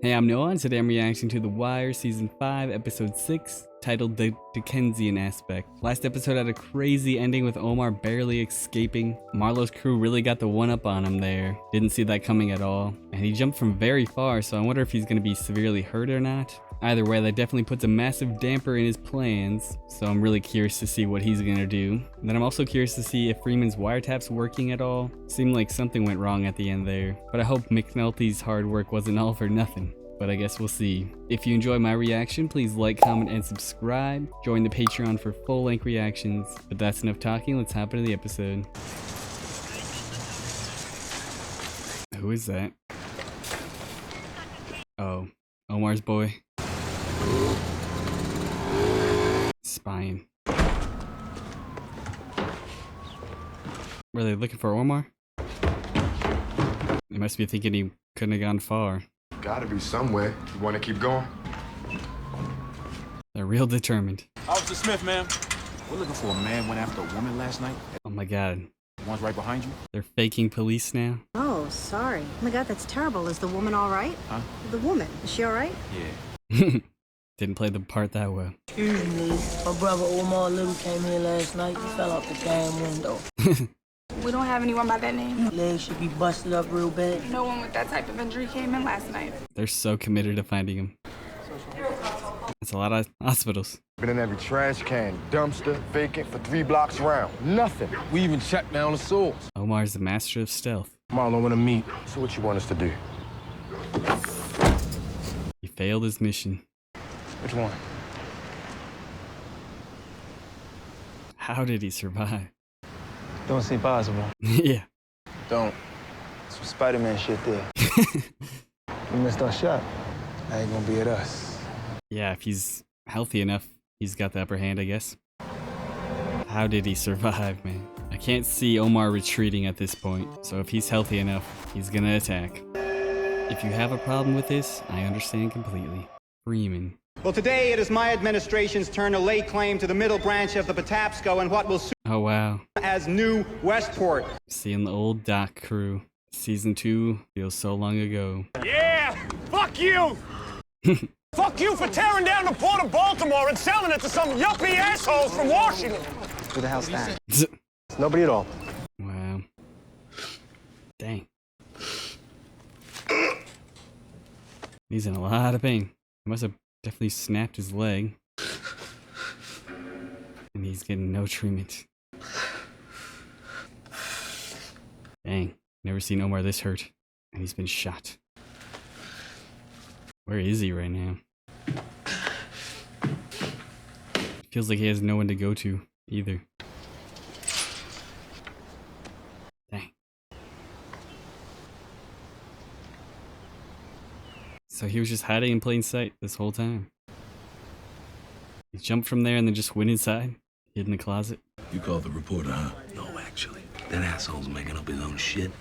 Hey, I'm Noah, and today I'm reacting to The Wire Season 5, Episode 6, titled The Dickensian Aspect. Last episode had a crazy ending with Omar barely escaping. Marlo's crew really got the one-up on him there. Didn't see that coming at all. And he jumped from very far, so I wonder if he's going to be severely hurt or not. Either way, that definitely puts a massive damper in his plans, so I'm really curious to see what he's gonna do. And then I'm also curious to see if Freeman's wiretap's working at all. Seemed like something went wrong at the end there, but I hope McNulty's hard work wasn't all for nothing. But I guess we'll see. If you enjoy my reaction, please like, comment, and subscribe. Join the Patreon for full-length reactions. But that's enough talking, let's hop into the episode. Who is that? Oh, Omar's boy. Spying. Were they looking for Omar? They must be thinking he couldn't have gone far. Gotta be somewhere. You wanna keep going? They're real determined. Officer Smith, ma'am. We're looking for a man went after a woman last night. Oh my god. The one's right behind you. They're faking police now? Oh, sorry. Oh my god, that's terrible. Is the woman all right? Huh? The woman, is she all right? Yeah. Didn't play the part that well. Excuse me, my brother Omar Little came here last night. He fell out the damn window. We don't have anyone by that name. Legs should be busted up real bad. No one with that type of injury came in last night. They're so committed to finding him. That's a lot of hospitals. Been in every trash can, dumpster, vacant for 3 blocks around. Nothing. We even checked down the source. Omar's the master of stealth. Marlo wanna meet. So what you want us to do? He failed his mission. Which one? How did he survive? Don't seem possible. Yeah. Don't. Some Spider-Man shit there. We missed our shot. That ain't gonna be at us. Yeah, if he's healthy enough, he's got the upper hand, I guess. How did he survive, man? I can't see Omar retreating at this point, so if he's healthy enough, he's gonna attack. If you have a problem with this, I understand completely. Freeman. Well, today it is my administration's turn to lay claim to the middle branch of the Patapsco and what will soon Oh wow. as New Westport. Seeing the old Doc crew. Season 2 feels so long ago. Yeah! Fuck you! Fuck you for tearing down the port of Baltimore and selling it to some yuppie assholes from Washington! Who the hell's that? It's Nobody at all. Wow. Dang. He's in a lot of pain. He must have definitely snapped his leg. And he's getting no treatment. Dang. Never seen Omar this hurt. And he's been shot. Where is he right now? Feels like he has no one to go to either. Dang. So he was just hiding in plain sight this whole time. He jumped from there and then just went inside, hid in the closet. You called the reporter, huh? No, actually. That asshole's making up his own shit.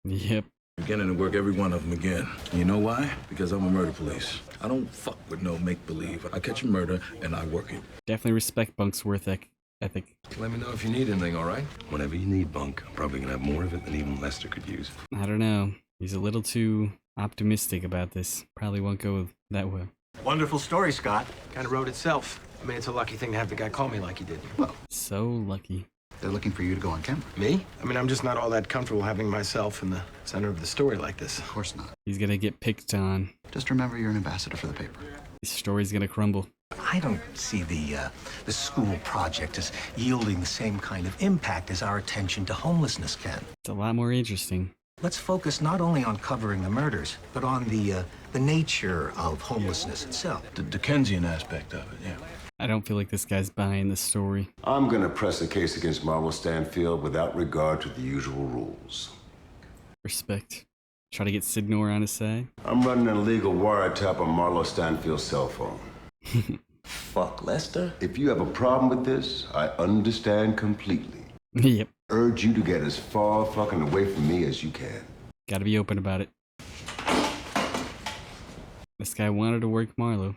Yep. Beginning to work every one of them again. You know why? Because I'm a murder police. I don't fuck with no make-believe. I catch a murder and I work it. Definitely respect Bunk's worth ethic. Let me know if you need anything, all right? Whenever you need, Bunk. I'm probably gonna have more of it than even Lester could use. I don't know. He's a little too optimistic about this. Probably won't go that well. Wonderful story, Scott. Kind of wrote itself. I mean, it's a lucky thing to have the guy call me like he did. Well, So lucky. they're looking for you to go on camera. Me? I mean, I'm just not all that comfortable having myself in the center of the story like this. Of course not. He's gonna get picked on. Just remember you're an ambassador for the paper. His story's gonna crumble. I don't see the school project as yielding the same kind of impact as our attention to homelessness can. It's a lot more interesting. Let's focus not only on covering the murders, but on the nature of homelessness itself. The Dickensian aspect of it, yeah. I don't feel like this guy's buying the story. I'm gonna press a case against Marlo Stanfield without regard to the usual rules. Respect. Try to get Sidnor on his side. I'm running an illegal wiretap on Marlo Stanfield's cell phone. Fuck Lester. If you have a problem with this, I understand completely. Yep. Urge you to get as far fucking away from me as you can. Gotta be open about it. This guy wanted to work Marlo.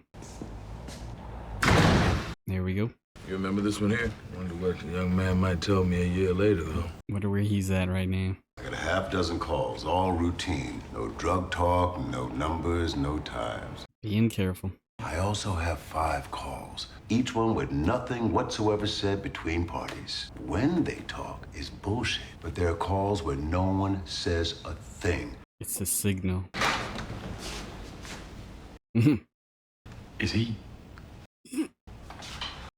There we go. You remember this one here? Wonder what the young man might tell me a year later, though. Wonder where he's at right now. I got a half dozen calls, all routine. No drug talk, no numbers, no times. Being careful. I also have 5 calls, each one with nothing whatsoever said between parties. When they talk is bullshit, but there are calls where no one says a thing. It's a signal. Is he?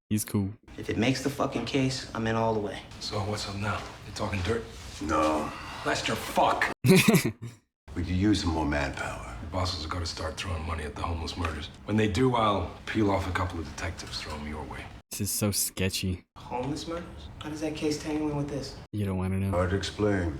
He's cool. If it makes the fucking case, I'm in all the way. So what's up now? You talking dirt? No. Lester, fuck! We could use some more manpower. The bosses are gonna start throwing money at the homeless murders. When they do, I'll peel off a couple of detectives, throw them your way. This is so sketchy. Homeless murders? How does that case tangle in with this? You don't want to know. Hard to explain.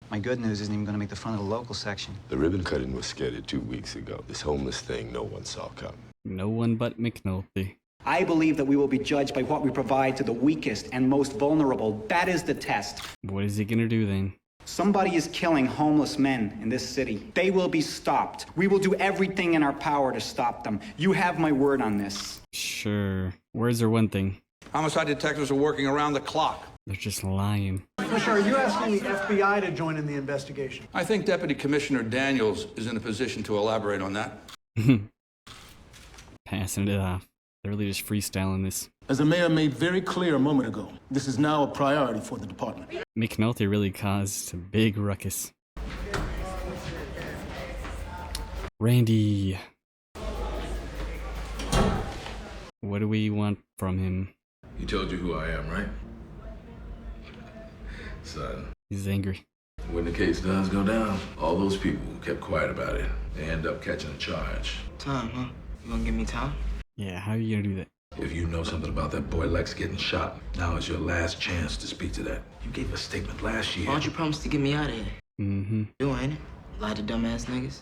My good news isn't even gonna make the front of the local section. The ribbon cutting was scheduled 2 weeks ago. This homeless thing no one saw coming. No one but McNulty. I believe that we will be judged by what we provide to the weakest and most vulnerable. That is the test. What is he gonna do then? Somebody is killing homeless men in this city. They will be stopped. We will do everything in our power to stop them. You have my word on this. Sure. Words are one thing. Homicide detectives are working around the clock. They're just lying. Commissioner, are you asking the FBI to join in the investigation? I think Deputy Commissioner Daniels is in a position to elaborate on that. Passing it off. They're really just freestyling this. As the mayor made very clear a moment ago, this is now a priority for the department. McNulty really caused a big ruckus. Randy. What do we want from him? He told you who I am, right? Son. He's angry. When the case does go down, all those people who kept quiet about it, they end up catching a charge. Time, huh? You gonna give me time? Yeah, how are you gonna do that? If you know something about that boy Lex getting shot, now is your last chance to speak to that. You gave a statement last year. Why don't you promise to get me out of here? Mm-hmm. You ain't it? Lie to dumbass niggas.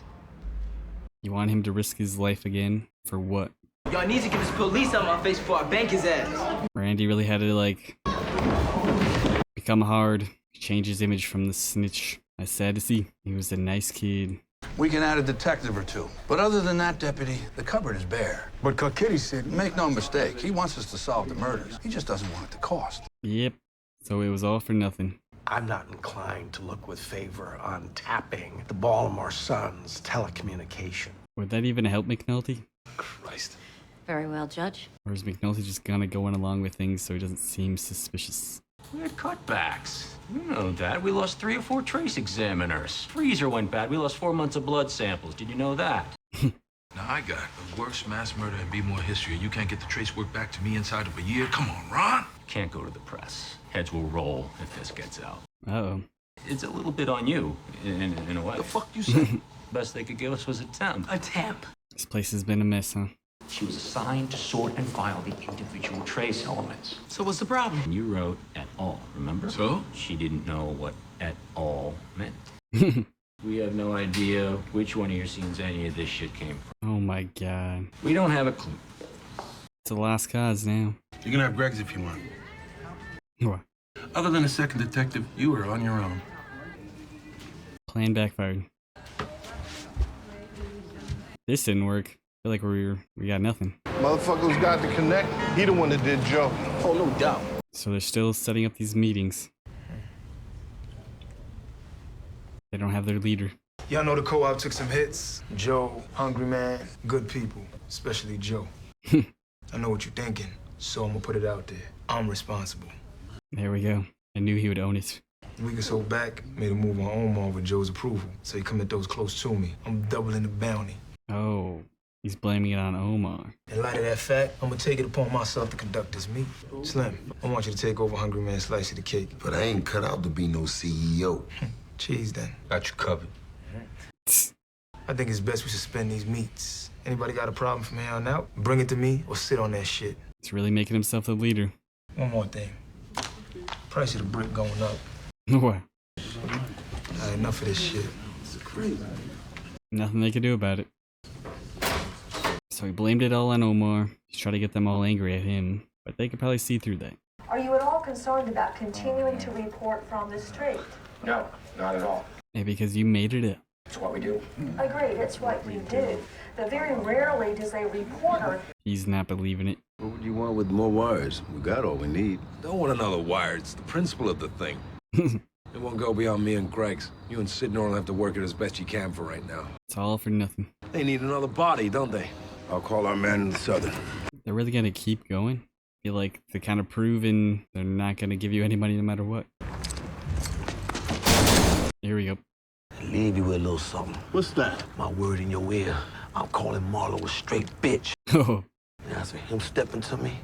You want him to risk his life again? For what? Y'all need to get this police out of my face before I bank his ass. Randy really had to, like, become hard, change his image from the snitch. That's sad to see. He was a nice kid. We can add a detective or two. But other than that, Deputy, the cupboard is bare. But Kitty said... Make no mistake, he wants us to solve the murders. He just doesn't want it to cost. Yep. So it was all for nothing. I'm not inclined to look with favor on tapping the Baltimore Sun's telecommunication. Would that even help McNulty? Christ. Very well, Judge. Or is McNulty just gonna go along with things so he doesn't seem suspicious? We had cutbacks. You know that. We lost 3 or 4 trace examiners. Freezer went bad. We lost 4 months of blood samples. Did you know that? Now I got the worst mass murder in B-more history. You can't get the trace work back to me inside of a year. Come on, Ron. Can't go to the press. Heads will roll if this gets out. Uh-oh. It's a little bit on you, in a way. The fuck you say? Best they could give us was a temp. A temp? This place has been a mess, huh? She was assigned to sort and file the individual trace elements. So what's the problem? And you wrote "et al." Remember? So? She didn't know what "et al." meant. We have no idea which one of your scenes any of this shit came from. Oh my god. We don't have a clue. It's a lost cause now. You can have Greg's if you want. What? Other than a second detective, you are on your own. Plan backfired. This didn't work. I feel like we got nothing. Motherfuckers got to connect. He the one that did Joe. Oh, no doubt. So they're still setting up these meetings. They don't have their leader. Y'all know the co-op took some hits. Joe, Hungry Man, good people, especially Joe. I know what you're thinking, so I'm gonna put it out there. I'm responsible. There we go. I knew he would own it. A week or so back, made a move on Omar with Joe's approval, so he commit those close to me. I'm doubling the bounty. Oh, he's blaming it on Omar. In light of that fact, I'm gonna take it upon myself to conduct this meet. Slim, I want you to take over Hungry Man's slice of the cake. But I ain't cut out to be no CEO. Cheese, then. Got you covered. I think it's best we suspend these meets. Anybody got a problem from here on out? Bring it to me or sit on that shit. He's really making himself the leader. One more thing. Price of the brick going up. What? Enough of this shit. It's crazy. Nothing they could do about it. So he blamed it all on Omar. He's trying to get them all angry at him, but they could probably see through that. Are you at all concerned about continuing to report from the street? No, not at all. Maybe because you made it up. It's what we do. Agreed, it's what you do. But very rarely does a reporter... He's not believing it. What would you want with more wires? We got all we need. Don't want another wire. It's the principle of the thing. It won't go beyond me and Greg's. You and Sid Norton have to work it as best you can for right now. It's all for nothing. They need another body, don't they? I'll call our man in the southern. They're really gonna keep going? I feel like they're kind of proven they're not gonna give you any money no matter what. Here we go. Leave you with a little something. What's that? My word in your ear. I'm calling Marlo a straight bitch. Oh. Now, so him stepping to me,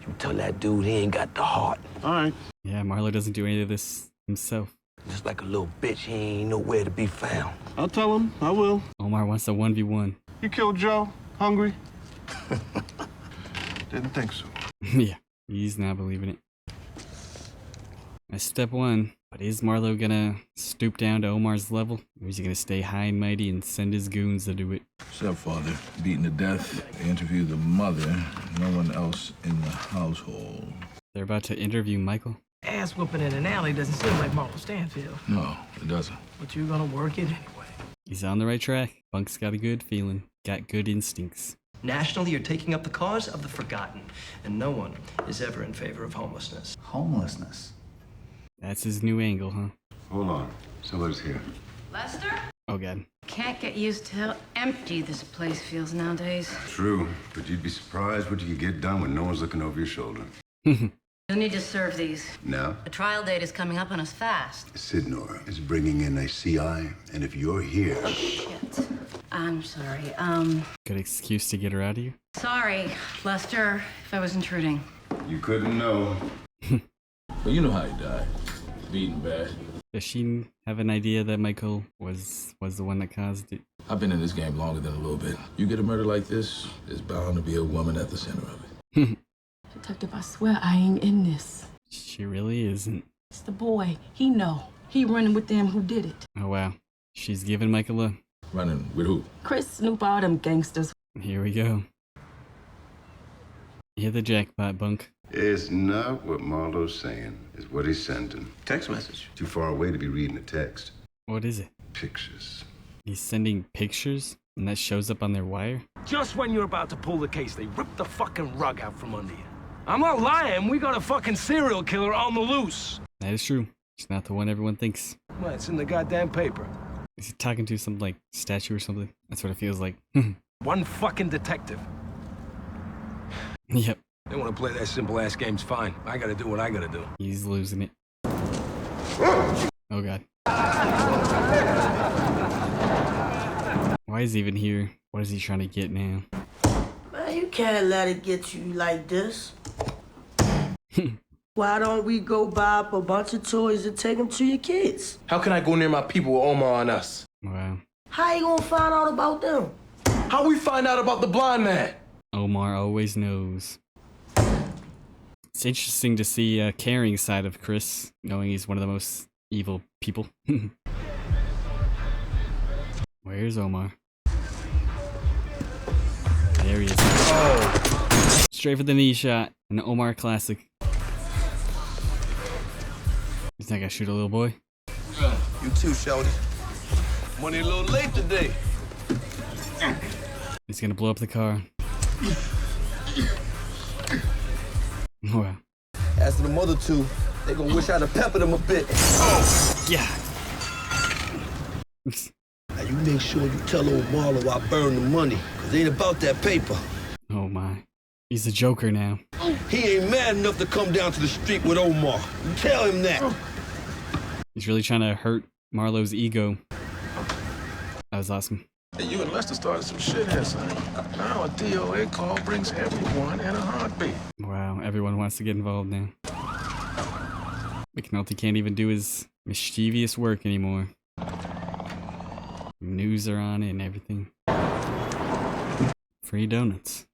you tell that dude he ain't got the heart. All right. Yeah, Marlo doesn't do any of this himself. Just like a little bitch, he ain't nowhere to be found. I'll tell him. I will. Omar wants a 1v1. You killed Joe? Hungry? Didn't think so. Yeah, he's not believing it. That's step one. But is Marlo gonna stoop down to Omar's level? Or is he gonna stay high and mighty and send his goons to do it? Stepfather, beaten to death. They interviewed the mother. No one else in the household. They're about to interview Michael. Ass whooping in an alley doesn't seem like Marlo Stanfield. No, it doesn't. But you're gonna work it anyway. He's on the right track. Bunk's got a good feeling. Got good instincts. Nationally, you're taking up the cause of the forgotten, and no one is ever in favor of homelessness. Homelessness? That's his new angle, huh? Hold on. Somebody's here. Lester? Oh, God. Can't get used to how empty this place feels nowadays. True, but you'd be surprised what you can get done when no one's looking over your shoulder. You'll need to serve these. Now, The trial date is coming up on us fast. Sidnor is bringing in a CI, and if you're here... Oh, shit. I'm sorry. Good excuse to get her out of here. Sorry, Lester, if I was intruding. You couldn't know. But you know how he died. Beaten bad. Does she have an idea that Michael was the one that caused it? I've been in this game longer than a little bit. You get a murder like this, there's bound to be a woman at the center of it. Detective, I swear I ain't in this. She really isn't. It's the boy. He know. He running with them who did it. Oh, wow. She's giving Michael a... Running with who? Chris, Snoop, all them gangsters. Here we go. Hit the jackpot, Bunk. It's not what Marlo's saying. It's what he's sending. Text message. Too far away to be reading a text. What is it? Pictures. He's sending pictures? And that shows up on their wire? Just when you're about to pull the case, they rip the fucking rug out from under you. I'm not lying. We got a fucking serial killer on the loose. That is true. She's not the one everyone thinks. Well, it's in the goddamn paper. Is he talking to some, like, statue or something? That's what it feels like. One fucking detective. Yep. They want to play that simple-ass game's fine. I gotta do what I gotta do. He's losing it. Oh, God. Why is he even here? What is he trying to get now? Man, you can't let it get you like this. Why don't we go buy up a bunch of toys and take them to your kids? How can I go near my people with Omar on us? Wow. How you gonna find out about them? How we find out about the blind man? Omar always knows. It's interesting to see a caring side of Chris, knowing he's one of the most evil people. Where's Omar? There he is. Oh! Straight for the knee shot. An Omar classic. He's not gonna shoot a little boy. You too, Shorty. Money a little late today. He's gonna blow up the car. Wow. As to the mother two, they gonna wish I'd have peppered them a bit. Oh! Yeah. Now you make sure you tell old Marlo I burned the money, cause it ain't about that paper. Oh my. He's a joker now. He ain't mad enough to come down to the street with Omar. You tell him that. He's really trying to hurt Marlo's ego. That was awesome. Hey, you and Lester started some shit here, son. Now a DOA call brings everyone in a heartbeat. Wow, everyone wants to get involved now. McNulty can't even do his mischievous work anymore. News are on it and everything. Free donuts.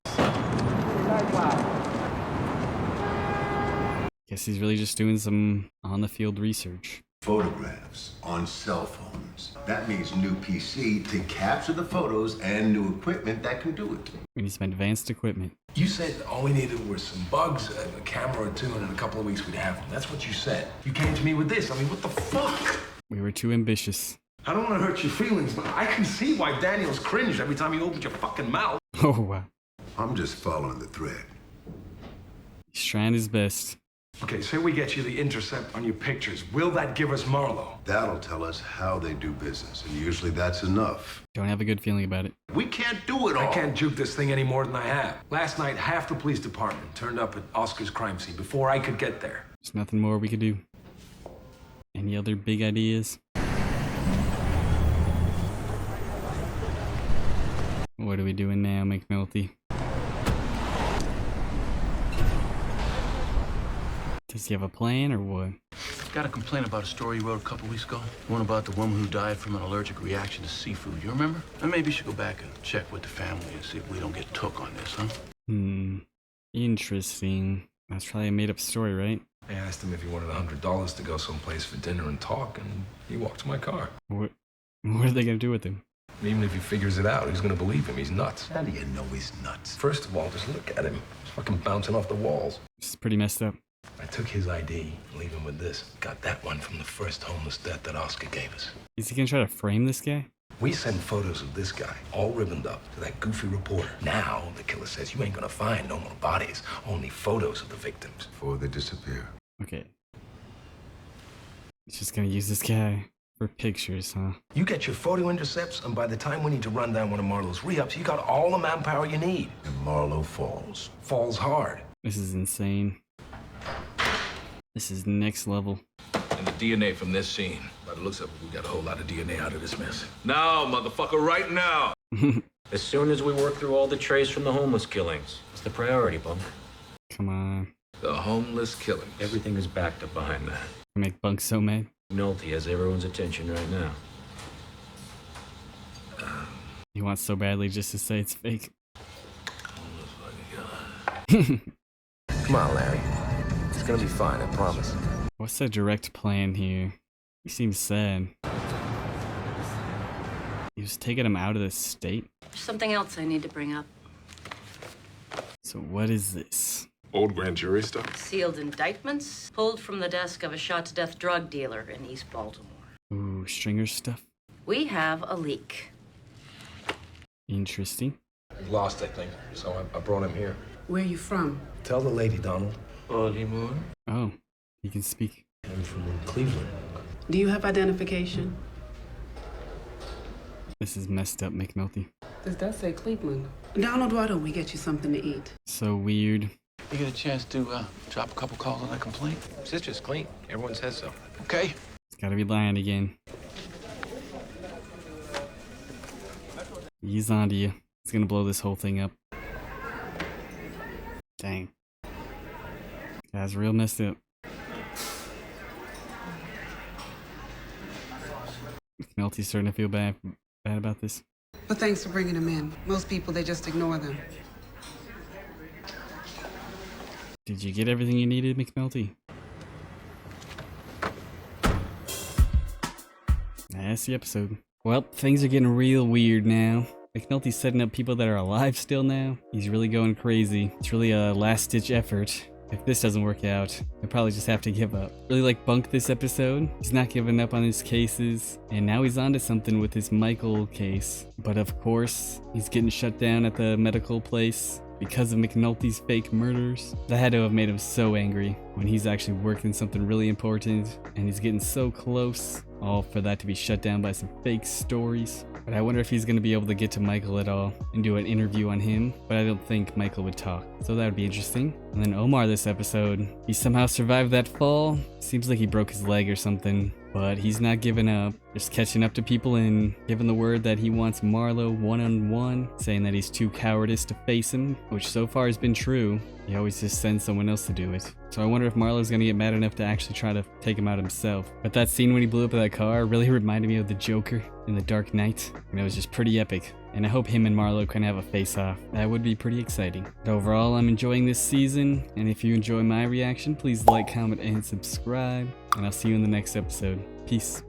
Guess he's really just doing some on-the-field research. Photographs on cell phones. That means new PC to capture the photos and new equipment that can do it. We need some advanced equipment. You said all we needed were some bugs, a camera or two, and in a couple of weeks we'd have them. That's what you said. You came to me with this. I mean, what the fuck? We were too ambitious. I don't want to hurt your feelings, but I can see why Daniels cringed every time you opened your fucking mouth. Oh, wow. I'm just following the thread. He's trying his best. Okay, say we get you the intercept on your pictures. Will that give us Marlo? That'll tell us how they do business, and usually that's enough. Don't have a good feeling about it. We can't do it all. I can't juke this thing any more than I have. Last night, half the police department turned up at Oscar's crime scene before I could get there. There's nothing more we could do. Any other big ideas? What are we doing now, McNulty? Does he have a plan or what? Got a complaint about a story you wrote a couple weeks ago. One about the woman who died from an allergic reaction to seafood. You remember? And maybe you should go back and check with the family and see if we don't get took on this, huh? Interesting. That's probably a made-up story, right? I asked him if he wanted $100 to go someplace for dinner and talk, and he walked to my car. What are they gonna do with him? Even if he figures it out, who's gonna believe him? He's nuts. How do you know he's nuts? First of all, just look at him. He's fucking bouncing off the walls. This is pretty messed up. I took his ID, leave him with this. Got that one from the first homeless death that Oscar gave us. Is he gonna try to frame this guy? We send photos of this guy, all ribboned up, to that goofy reporter. Now, the killer says you ain't gonna find no more bodies, only photos of the victims. Before they disappear. Okay. He's just gonna use this guy for pictures, huh? You get your photo intercepts, and by the time we need to run down one of Marlo's re-ups, you got all the manpower you need. And Marlo falls. Falls hard. This is insane. This is next level. And the DNA from this scene. By the looks of it, we got a whole lot of DNA out of this mess. Now, motherfucker, right now! As soon as we work through all the trace from the homeless killings. It's the priority, Bunk. Come on. The homeless killings. Everything is backed up behind that. Make Bunk so mad. McNulty has everyone's attention right now. He wants so badly just to say it's fake. Come on, Larry. It's gonna be fine, I promise. What's the direct plan here? He seems sad. He was taking him out of the state? There's something else I need to bring up. So what is this? Old grand jury stuff? Sealed indictments pulled from the desk of a shot-to-death drug dealer in East Baltimore. Ooh, Stringer stuff. We have a leak. Interesting. He's lost, I think, so I brought him here. Where you from? Tell the lady, Donald. Baltimore. Oh, he can speak. I'm from Cleveland. Do you have identification? This is messed up, McNulty. This does say Cleveland. Donald, why don't we get you something to eat? So weird. You get a chance to drop a couple calls on that complaint? Sister's clean. Everyone says so. Okay. He's gotta be lying again. He's onto you. He's gonna blow this whole thing up. Dang. That's real messed up. McNulty's starting to feel bad about this. But thanks for bringing them in. Most people, they just ignore them. Did you get everything you needed, McNulty? That's the episode. Well, things are getting real weird now. McNulty's setting up people that are alive still now. He's really going crazy. It's really a last-ditch effort. If this doesn't work out, they'll probably just have to give up. Really like Bunk this episode. He's not giving up on his cases, and now he's onto something with his Michael case. But of course, he's getting shut down at the medical place because of McNulty's fake murders. That had to have made him so angry when he's actually working something really important, and he's getting so close, all for that to be shut down by some fake stories. But I wonder if he's going to be able to get to Michael at all and do an interview on him, but I don't think Michael would talk, so that would be interesting. And then Omar this episode, he somehow survived that fall. Seems like he broke his leg or something, but he's not giving up. Just catching up to people and giving the word that he wants Marlo one-on-one, saying that he's too cowardice to face him, which so far has been true. He always just sends someone else to do it. So I wonder if Marlo's gonna get mad enough to actually try to take him out himself. But that scene when he blew up that car really reminded me of the Joker in The Dark Knight. And it was just pretty epic. And I hope him and Marlo can have a face-off. That would be pretty exciting. But overall, I'm enjoying this season. And if you enjoy my reaction, please like, comment, and subscribe. And I'll see you in the next episode. Peace.